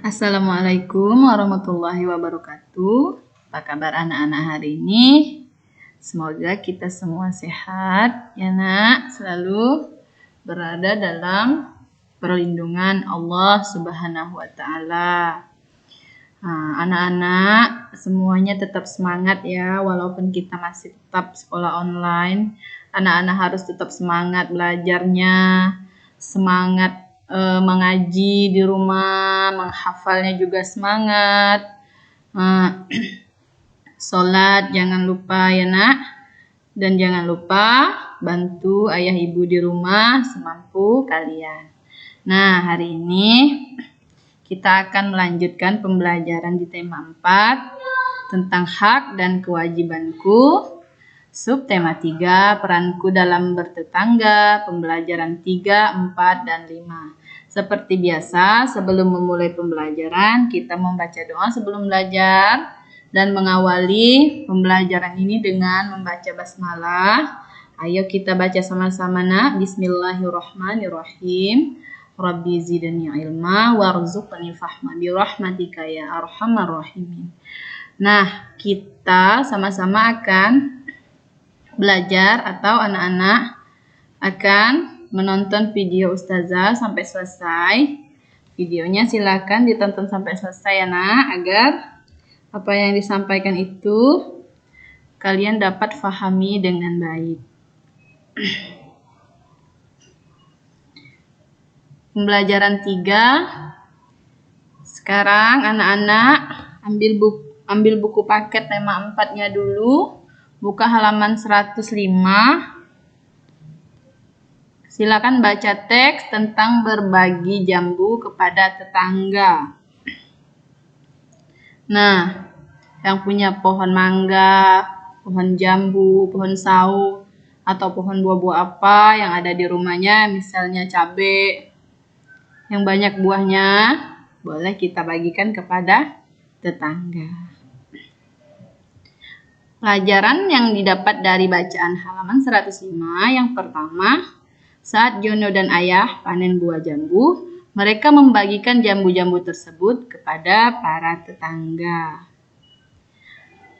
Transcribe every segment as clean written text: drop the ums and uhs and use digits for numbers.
Assalamualaikum warahmatullahi wabarakatuh. Apa kabar anak-anak hari ini? Semoga kita semua sehat ya nak, selalu berada dalam perlindungan Allah Subhanahu wa taala. Anak-anak semuanya tetap semangat ya, walaupun kita masih tetap sekolah online. Anak-anak harus tetap semangat belajarnya, semangat mengaji di rumah, menghafalnya juga semangat. Sholat jangan lupa ya nak, dan jangan lupa bantu ayah ibu di rumah semampu kalian. Nah, hari ini kita akan melanjutkan pembelajaran di tema 4 tentang hak dan kewajibanku. Subtema 3, peranku dalam bertetangga, pembelajaran 3, 4, dan 5. Seperti biasa, sebelum memulai pembelajaran, kita membaca doa sebelum belajar dan mengawali pembelajaran ini dengan membaca basmalah. Ayo kita baca sama-sama nak. Bismillahirrahmanirrahim. Rabbi zidni ilma warzuqni fahma birahmatika ya arhamar rahimin. Nah, kita sama-sama akan belajar atau anak-anak akan menonton video ustazah sampai selesai. Videonya silakan ditonton sampai selesai ya nak, agar apa yang disampaikan itu kalian dapat fahami dengan baik. Pembelajaran 3. Sekarang anak-anak ambil buku paket tema 4-nya dulu. Buka halaman 105. Silakan baca teks tentang berbagi jambu kepada tetangga. Nah, yang punya pohon mangga, pohon jambu, pohon sawo, atau pohon buah-buah apa yang ada di rumahnya, misalnya cabai yang banyak buahnya, boleh kita bagikan kepada tetangga. Pelajaran yang didapat dari bacaan halaman 105 yang pertama, saat Jono dan ayah panen buah jambu, mereka membagikan jambu-jambu tersebut kepada para tetangga.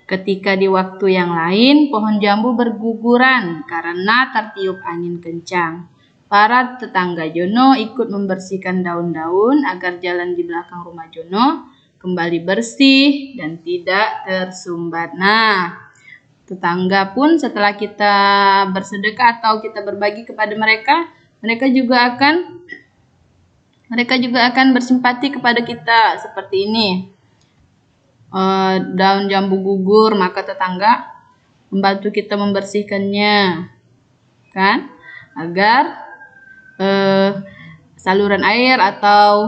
Ketika di waktu yang lain, pohon jambu berguguran karena tertiup angin kencang. Para tetangga Jono ikut membersihkan daun-daun agar jalan di belakang rumah Jono kembali bersih dan tidak tersumbat. Nah, tetangga pun setelah kita bersedekah atau kita berbagi kepada mereka, mereka juga akan bersimpati kepada kita seperti ini. Daun jambu gugur, maka tetangga membantu kita membersihkannya, kan? Agar saluran air atau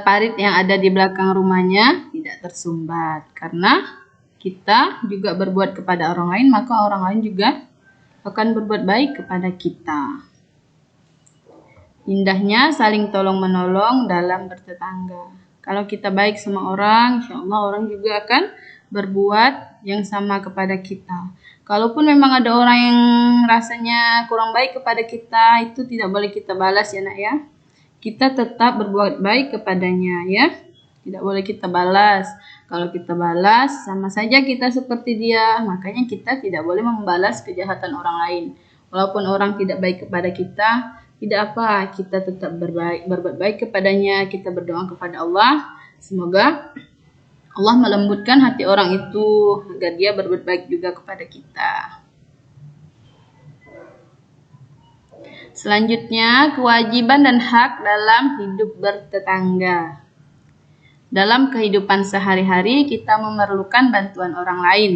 parit yang ada di belakang rumahnya tidak tersumbat. Karena kita juga berbuat kepada orang lain, maka orang lain juga akan berbuat baik kepada kita. Indahnya saling tolong menolong dalam bertetangga. Kalau kita baik sama orang, insya Allah orang juga akan berbuat yang sama kepada kita. Kalaupun memang ada orang yang rasanya kurang baik kepada kita, itu tidak boleh kita balas ya nak ya. Kita tetap berbuat baik kepadanya ya. Tidak boleh kita balas. Kalau kita balas, sama saja kita seperti dia. Makanya kita tidak boleh membalas kejahatan orang lain. Walaupun orang tidak baik kepada kita, tidak apa, kita tetap berbuat baik kepadanya. Kita berdoa kepada Allah, semoga Allah melembutkan hati orang itu agar dia berbuat baik juga kepada kita. Selanjutnya, kewajiban dan hak dalam hidup bertetangga. Dalam kehidupan sehari-hari, kita memerlukan bantuan orang lain.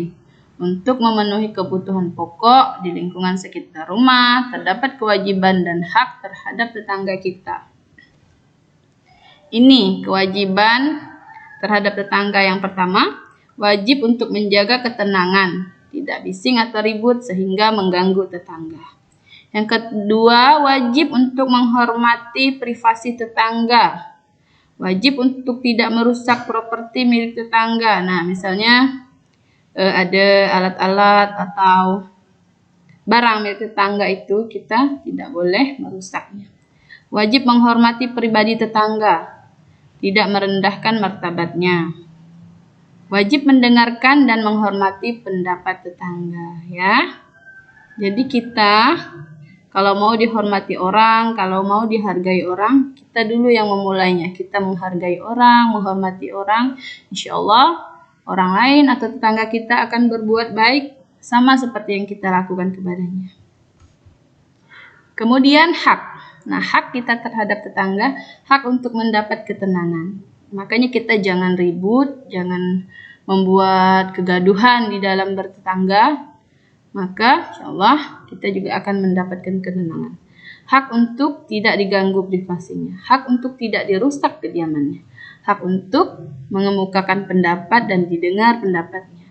Untuk memenuhi kebutuhan pokok di lingkungan sekitar rumah, terdapat kewajiban dan hak terhadap tetangga kita. Ini kewajiban terhadap tetangga yang pertama, wajib untuk menjaga ketenangan, tidak bising atau ribut sehingga mengganggu tetangga. Yang kedua, wajib untuk menghormati privasi tetangga. Wajib untuk tidak merusak properti milik tetangga. Nah, misalnya ada alat-alat atau barang milik tetangga itu kita tidak boleh merusaknya. Wajib menghormati pribadi tetangga, tidak merendahkan martabatnya. Wajib mendengarkan dan menghormati pendapat tetangga, ya. Jadi kita kalau mau dihormati orang, kalau mau dihargai orang, kita dulu yang memulainya. Kita menghargai orang, menghormati orang, insya Allah orang lain atau tetangga kita akan berbuat baik sama seperti yang kita lakukan kepadanya. Kemudian hak. Nah, hak kita terhadap tetangga, hak untuk mendapat ketenangan. Makanya kita jangan ribut, jangan membuat kegaduhan di dalam bertetangga. Maka insya Allah kita juga akan mendapatkan ketenangan. Hak untuk tidak diganggu privasinya, hak untuk tidak dirusak kediamannya, hak untuk mengemukakan pendapat dan didengar pendapatnya,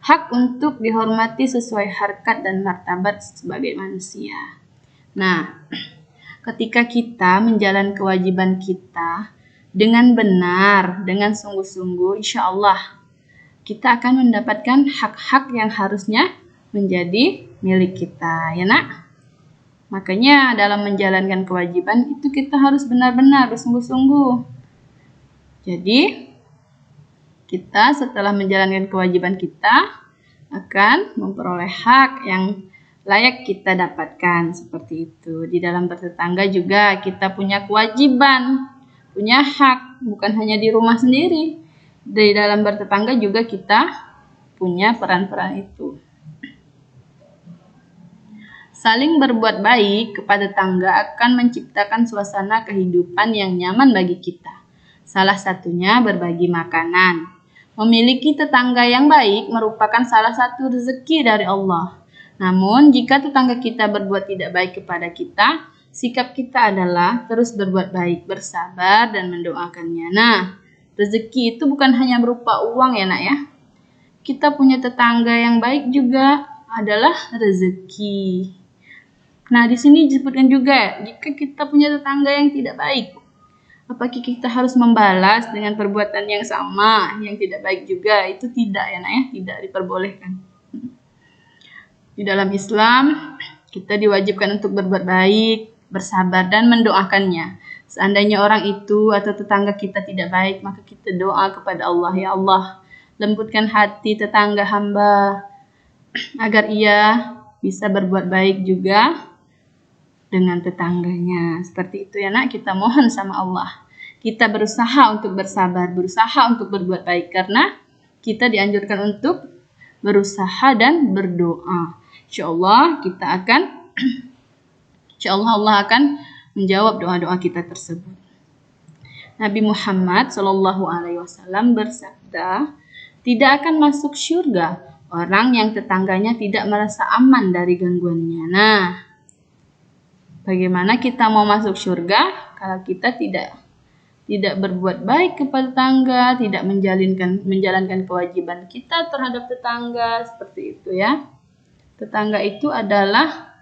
hak untuk dihormati sesuai harkat dan martabat sebagai manusia. Nah, ketika kita menjalankan kewajiban kita dengan benar, dengan sungguh-sungguh, insya Allah kita akan mendapatkan hak-hak yang harusnya menjadi milik kita, ya nak? Makanya dalam menjalankan kewajiban itu kita harus benar-benar bersungguh-sungguh. Jadi kita setelah menjalankan kewajiban kita akan memperoleh hak yang layak kita dapatkan, seperti itu. Di dalam bertetangga juga kita punya kewajiban, punya hak, bukan hanya di rumah sendiri. Di dalam bertetangga juga kita punya peran-peran itu. Saling berbuat baik kepada tetangga akan menciptakan suasana kehidupan yang nyaman bagi kita. Salah satunya berbagi makanan. Memiliki tetangga yang baik merupakan salah satu rezeki dari Allah. Namun, jika tetangga kita berbuat tidak baik kepada kita, sikap kita adalah terus berbuat baik, bersabar, dan mendoakannya. Nah, rezeki itu bukan hanya berupa uang ya nak ya. Kita punya tetangga yang baik juga adalah rezeki. Nah, di sini disebutkan juga, jika kita punya tetangga yang tidak baik, apakah kita harus membalas dengan perbuatan yang sama, yang tidak baik juga? Itu tidak ya nak ya, tidak diperbolehkan. Di dalam Islam, kita diwajibkan untuk berbuat baik, bersabar, dan mendoakannya. Seandainya orang itu atau tetangga kita tidak baik, maka kita doa kepada Allah, ya Allah, lembutkan hati tetangga hamba, agar ia bisa berbuat baik juga dengan tetangganya. Seperti itu ya nak, kita mohon sama Allah. Kita berusaha untuk bersabar, berusaha untuk berbuat baik, karena kita dianjurkan untuk berusaha dan berdoa. Insyaallah Allah akan menjawab doa-doa kita tersebut. Nabi Muhammad SAW bersabda, tidak akan masuk syurga orang yang tetangganya tidak merasa aman dari gangguannya. Nah, bagaimana kita mau masuk syurga kalau kita tidak berbuat baik kepada tetangga, tidak menjalankan kewajiban kita terhadap tetangga, seperti itu ya. Tetangga itu adalah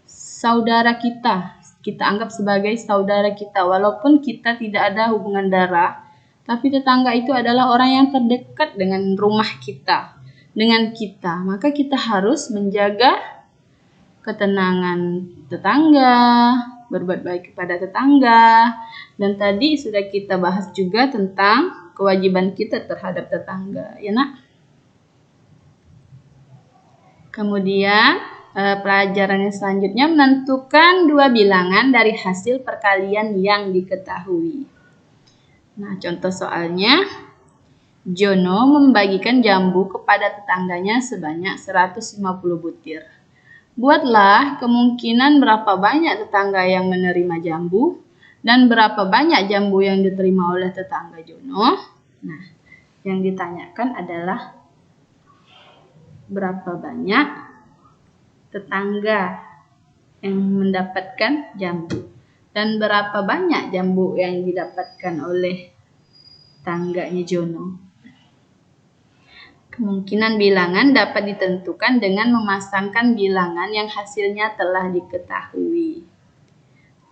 saudara kita. Kita anggap sebagai saudara kita, walaupun kita tidak ada hubungan darah, tapi tetangga itu adalah orang yang terdekat dengan rumah kita, dengan kita. Maka kita harus menjaga ketenangan tetangga, berbuat baik kepada tetangga. Dan tadi sudah kita bahas juga tentang kewajiban kita terhadap tetangga, ya nak? Kemudian pelajaran yang selanjutnya menentukan dua bilangan dari hasil perkalian yang diketahui. Nah, contoh soalnya, Jono membagikan jambu kepada tetangganya sebanyak 150 butir. Buatlah kemungkinan berapa banyak tetangga yang menerima jambu dan berapa banyak jambu yang diterima oleh tetangga Jono. Nah, yang ditanyakan adalah berapa banyak tetangga yang mendapatkan jambu dan berapa banyak jambu yang didapatkan oleh tetangganya Jono. Kemungkinan bilangan dapat ditentukan dengan memasangkan bilangan yang hasilnya telah diketahui.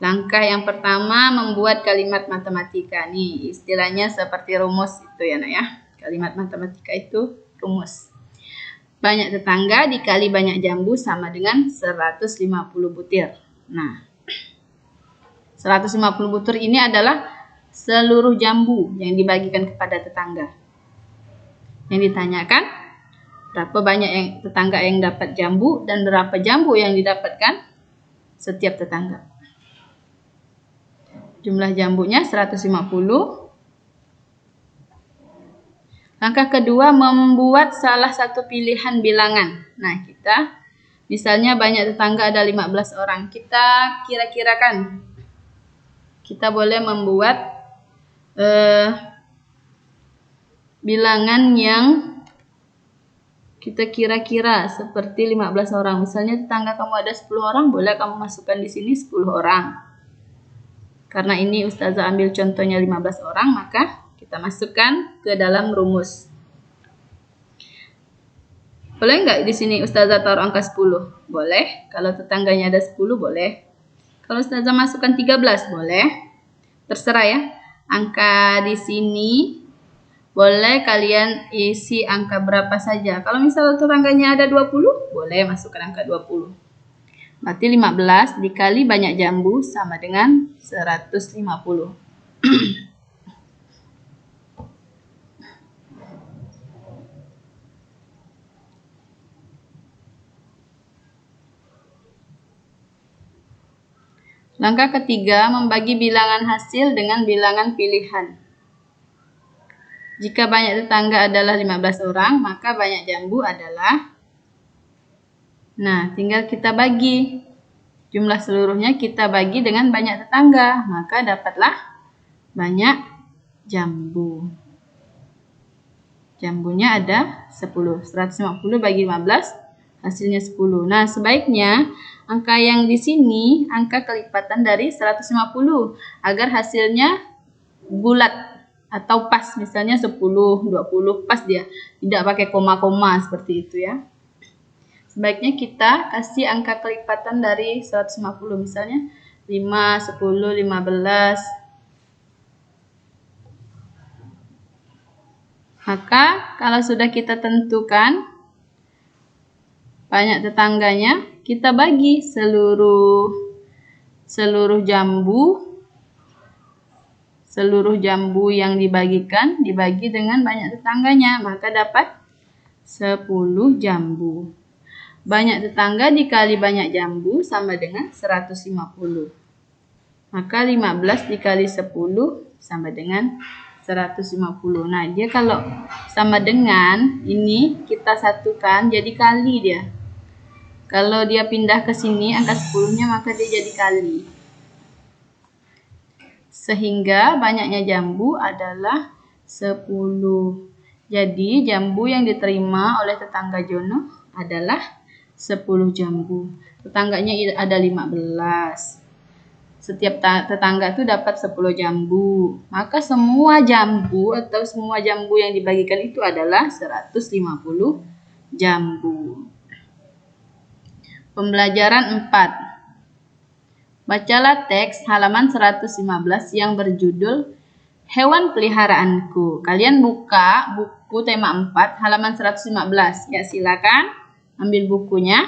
Langkah yang pertama, membuat kalimat matematika. Nih, istilahnya seperti rumus itu ya, nak ya. Kalimat matematika itu rumus. Banyak tetangga dikali banyak jambu sama dengan 150 butir. Nah, 150 butir ini adalah seluruh jambu yang dibagikan kepada tetangga. Yang ditanyakan, berapa banyak yang tetangga yang dapat jambu dan berapa jambu yang didapatkan setiap tetangga. Jumlah jambunya 150. Langkah kedua, membuat salah satu pilihan bilangan. Nah, kita misalnya banyak tetangga ada 15 orang. Kita kira-kirakan. Kita boleh membuat bilangan yang kita kira-kira seperti 15 orang. Misalnya tetangga kamu ada 10 orang, boleh kamu masukkan di sini 10 orang. Karena ini Ustazah ambil contohnya 15 orang, maka kita masukkan ke dalam rumus. Boleh nggak di sini Ustazah taruh angka 10? Boleh. Kalau tetangganya ada 10, boleh. Kalau Ustazah masukkan 13, boleh. Terserah ya. Angka di sini boleh kalian isi angka berapa saja. Kalau misalnya tetangganya ada 20, boleh masukkan angka 20. Berarti 15 dikali banyak jambu sama dengan 150. Langkah ketiga, membagi bilangan hasil dengan bilangan pilihan. Jika banyak tetangga adalah 15 orang, maka banyak jambu adalah, nah tinggal kita bagi. Jumlah seluruhnya kita bagi dengan banyak tetangga, maka dapatlah banyak jambu. Jambunya ada 10. 150 bagi 15, hasilnya 10. Nah, sebaiknya angka yang di sini angka kelipatan dari 150 agar hasilnya bulat atau pas, misalnya 10, 20, pas dia. Tidak pakai koma-koma seperti itu ya. Sebaiknya kita kasih angka kelipatan dari 150, misalnya 5, 10, 15. Maka kalau sudah kita tentukan banyak tetangganya, kita bagi seluruh jambu yang dibagikan dibagi dengan banyak tetangganya, maka dapat 10 jambu. Banyak tetangga dikali banyak jambu sama dengan 150. Maka 15 dikali 10 sama dengan 150. Nah, dia kalau sama dengan ini kita satukan jadi kali dia. Kalau dia pindah ke sini angka 10-nya maka dia jadi kali. Sehingga banyaknya jambu adalah 10. Jadi jambu yang diterima oleh tetangga Jono adalah 10 jambu. Tetangganya ada 15. Setiap tetangga itu dapat 10 jambu. Maka semua jambu atau semua jambu yang dibagikan itu adalah 150 jambu. Pembelajaran 4. Bacalah teks halaman 115 yang berjudul Hewan Peliharaanku. Kalian buka buku tema 4 halaman 115. Ya, silakan ambil bukunya.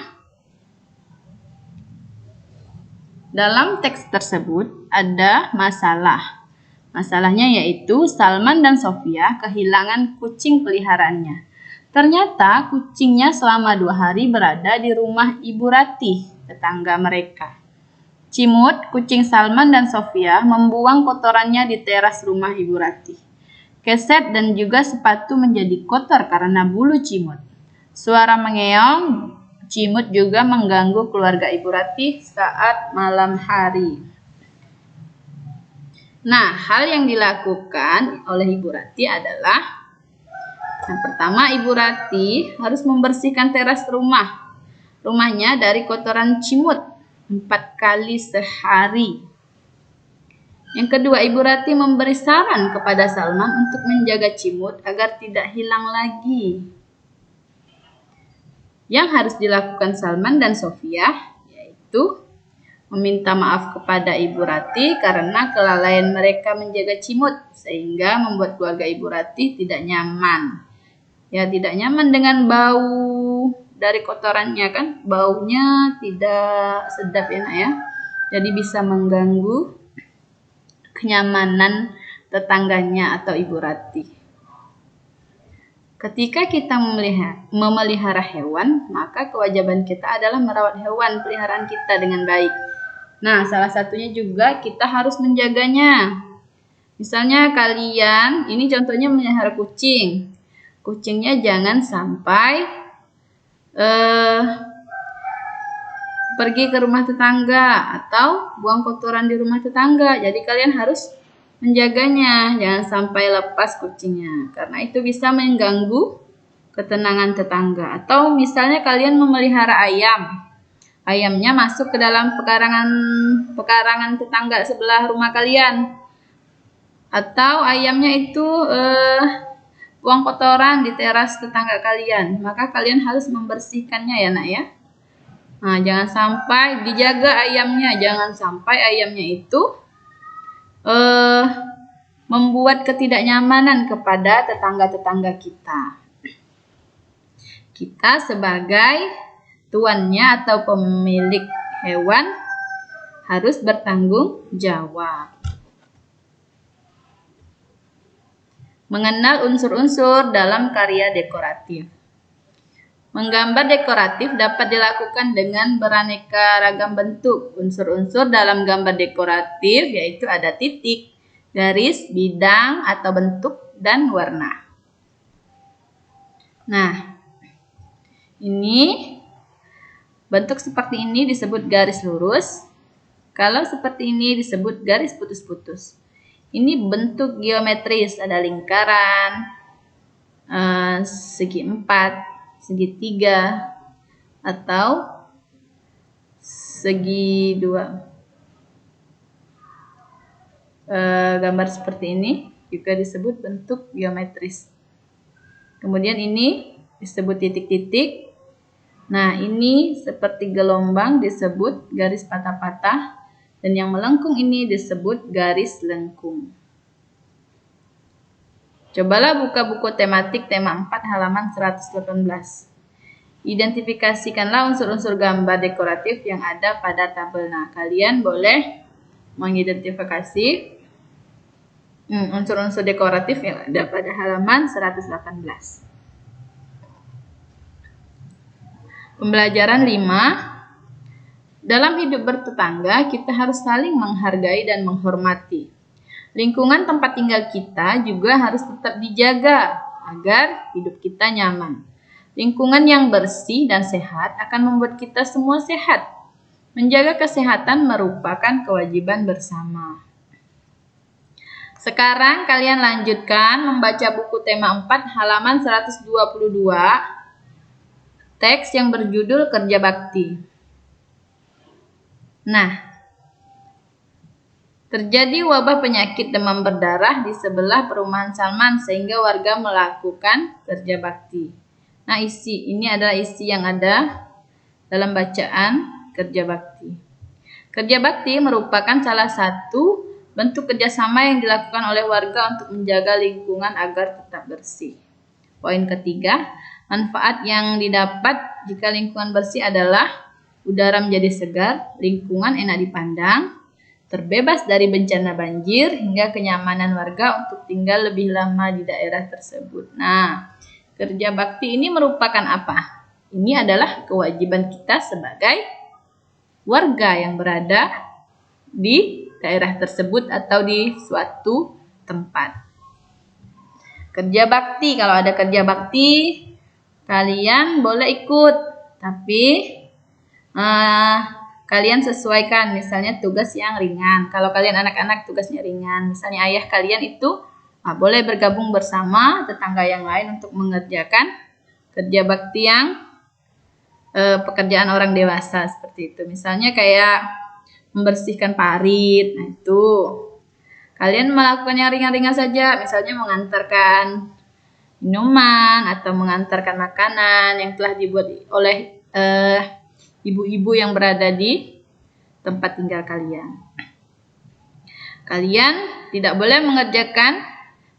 Dalam teks tersebut ada masalah. Masalahnya yaitu Salman dan Sofia kehilangan kucing peliharaannya. Ternyata kucingnya selama 2 hari berada di rumah Ibu Ratih, tetangga mereka. Cimut, kucing Salman dan Sofia membuang kotorannya di teras rumah Ibu Ratih. Keset dan juga sepatu menjadi kotor karena bulu cimut. Suara mengeong Cimut juga mengganggu keluarga Ibu Ratih saat malam hari. Nah, hal yang dilakukan oleh Ibu Ratih adalah yang pertama, Ibu Ratih harus membersihkan teras rumahnya dari kotoran cimut 4 kali sehari. Yang kedua, Ibu Ratih memberi saran kepada Salman untuk menjaga cimut agar tidak hilang lagi. Yang harus dilakukan Salman dan Sofia yaitu meminta maaf kepada Ibu Ratih karena kelalaian mereka menjaga cimut sehingga membuat keluarga Ibu Ratih tidak nyaman. Ya, tidak nyaman dengan bau dari kotorannya kan, baunya tidak sedap ya, Nak ya. Jadi bisa mengganggu kenyamanan tetangganya atau Ibu Rati. Ketika kita memelihara hewan, maka kewajiban kita adalah merawat hewan peliharaan kita dengan baik. Nah, salah satunya juga kita harus menjaganya. Misalnya kalian, ini contohnya melihara kucing. Kucingnya jangan sampai pergi ke rumah tetangga atau buang kotoran di rumah tetangga. Jadi kalian harus menjaganya, jangan sampai lepas kucingnya, karena itu bisa mengganggu ketenangan tetangga. Atau misalnya kalian memelihara ayam, ayamnya masuk ke dalam pekarangan tetangga sebelah rumah kalian, atau ayamnya itu buang kotoran di teras tetangga kalian, maka kalian harus membersihkannya ya nak ya. Nah, jangan sampai dijaga ayamnya, jangan sampai ayamnya itu membuat ketidaknyamanan kepada tetangga-tetangga kita. Kita sebagai tuannya atau pemilik hewan harus bertanggung jawab. Mengenal unsur-unsur dalam karya dekoratif. Menggambar dekoratif dapat dilakukan dengan beraneka ragam bentuk. Unsur-unsur dalam gambar dekoratif yaitu ada titik, garis, bidang atau bentuk, dan warna. Nah, ini bentuk seperti ini disebut garis lurus. Kalau seperti ini disebut garis putus-putus. Ini bentuk geometris, ada lingkaran, segi 4, segitiga, atau segi 2. Gambar seperti ini juga disebut bentuk geometris. Kemudian ini disebut titik-titik. Nah, ini seperti gelombang disebut garis patah-patah, dan yang melengkung ini disebut garis lengkung. Cobalah buka buku tematik tema 4 halaman 118. Identifikasikanlah unsur-unsur gambar dekoratif yang ada pada tabel. Nah, kalian boleh mengidentifikasi unsur-unsur dekoratif yang ada pada halaman 118. Pembelajaran 5. Dalam hidup bertetangga, kita harus saling menghargai dan menghormati. Lingkungan tempat tinggal kita juga harus tetap dijaga agar hidup kita nyaman. Lingkungan yang bersih dan sehat akan membuat kita semua sehat. Menjaga kesehatan merupakan kewajiban bersama. Sekarang kalian lanjutkan membaca buku tema 4 halaman 122, teks yang berjudul Kerja Bakti. Nah, terjadi wabah penyakit demam berdarah di sebelah perumahan Salman sehingga warga melakukan kerja bakti. Nah, ini adalah isi yang ada dalam bacaan kerja bakti. Kerja bakti merupakan salah satu bentuk kerjasama yang dilakukan oleh warga untuk menjaga lingkungan agar tetap bersih. Poin ketiga, manfaat yang didapat jika lingkungan bersih adalah udara menjadi segar, lingkungan enak dipandang, terbebas dari bencana banjir, hingga kenyamanan warga untuk tinggal lebih lama di daerah tersebut. Nah, kerja bakti ini merupakan apa? Ini adalah kewajiban kita sebagai warga yang berada di daerah tersebut atau di suatu tempat. Kerja bakti, kalau ada kerja bakti, kalian boleh ikut, tapi kalian sesuaikan, misalnya tugas yang ringan. Kalau kalian anak-anak tugasnya ringan, misalnya ayah kalian itu boleh bergabung bersama tetangga yang lain untuk mengerjakan kerja bakti yang pekerjaan orang dewasa seperti itu. Misalnya kayak membersihkan parit, nah itu kalian melakukan yang ringan-ringan saja, misalnya mengantarkan minuman atau mengantarkan makanan yang telah dibuat oleh ibu-ibu yang berada di tempat tinggal kalian. Kalian tidak boleh mengerjakan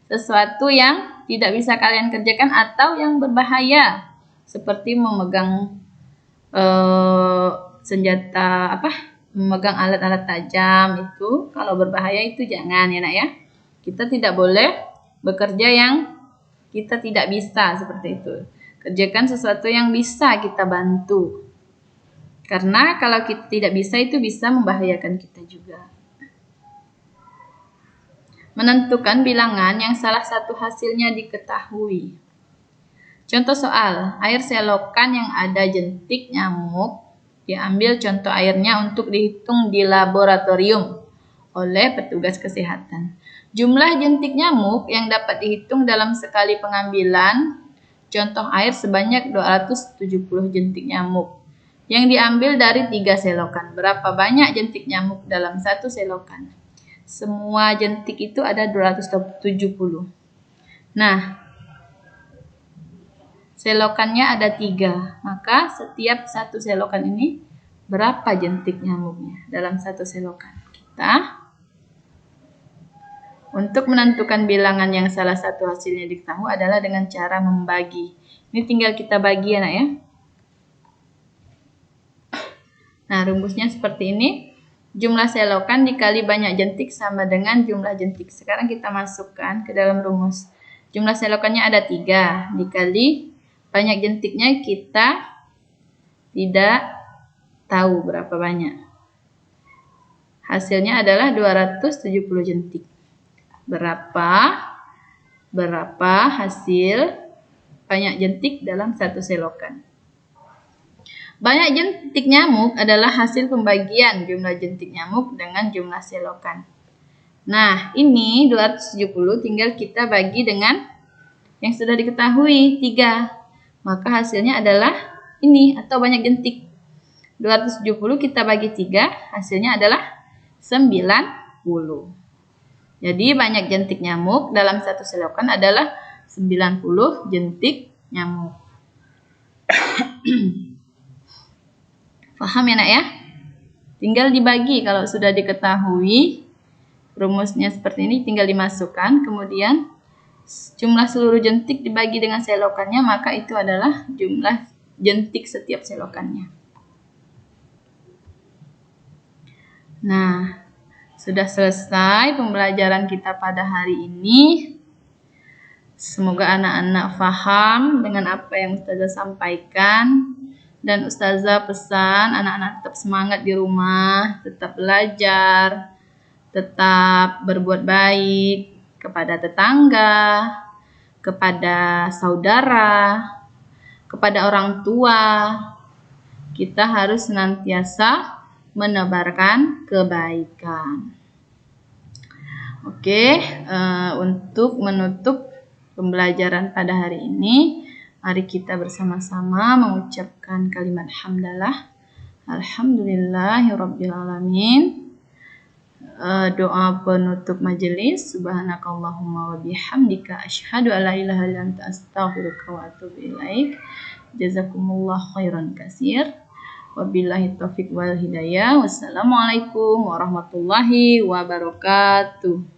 sesuatu yang tidak bisa kalian kerjakan atau yang berbahaya, seperti memegang senjata memegang alat-alat tajam itu kalau berbahaya itu jangan ya nak ya. Kita tidak boleh bekerja yang kita tidak bisa seperti itu. Kerjakan sesuatu yang bisa kita bantu. Karena kalau kita tidak bisa itu bisa membahayakan kita juga. Menentukan bilangan yang salah satu hasilnya diketahui. Contoh soal, air selokan yang ada jentik nyamuk diambil contoh airnya untuk dihitung di laboratorium oleh petugas kesehatan. Jumlah jentik nyamuk yang dapat dihitung dalam sekali pengambilan contoh air sebanyak 270 jentik nyamuk yang diambil dari 3 selokan. Berapa banyak jentik nyamuk dalam satu selokan? Semua jentik itu ada 270. Nah, selokannya ada 3, maka setiap satu selokan ini berapa jentik nyamuknya dalam satu selokan? Untuk menentukan bilangan yang salah satu hasilnya diketahui adalah dengan cara membagi. Ini tinggal kita bagi ya nak ya. Nah, rumusnya seperti ini. Jumlah selokan dikali banyak jentik sama dengan jumlah jentik. Sekarang kita masukkan ke dalam rumus. Jumlah selokannya ada 3, dikali banyak jentiknya kita tidak tahu berapa banyak. Hasilnya adalah 270 jentik. Berapa hasil banyak jentik dalam satu selokan? Banyak jentik nyamuk adalah hasil pembagian jumlah jentik nyamuk dengan jumlah selokan. Nah, ini 270 tinggal kita bagi dengan yang sudah diketahui 3. Maka hasilnya adalah ini atau banyak jentik. 270 kita bagi 3, hasilnya adalah 90. Jadi banyak jentik nyamuk dalam satu selokan adalah 90 jentik nyamuk. Paham ya nak ya? Tinggal dibagi kalau sudah diketahui rumusnya seperti ini tinggal dimasukkan, kemudian jumlah seluruh jentik dibagi dengan selokannya, maka itu adalah jumlah jentik setiap selokannya. Nah, sudah selesai pembelajaran kita pada hari ini. Semoga anak-anak paham dengan apa yang Ustazah sampaikan. Dan Ustazah pesan anak-anak tetap semangat di rumah, tetap belajar, tetap berbuat baik kepada tetangga, kepada saudara, kepada orang tua. Kita harus senantiasa menebarkan kebaikan. Oke, untuk menutup pembelajaran pada hari ini, mari kita bersama-sama mengucapkan kalimat hamdalah. Alhamdulillahirabbil alamin. Doa penutup majelis. Subhanakallahumma wa bihamdika asyhadu an la ilaha illa anta astaghfiruka wa atubu ilaik. Jazakumullah khairan katsir. Wabillahi taufiq wal hidayah. Wassalamualaikum warahmatullahi wabarakatuh.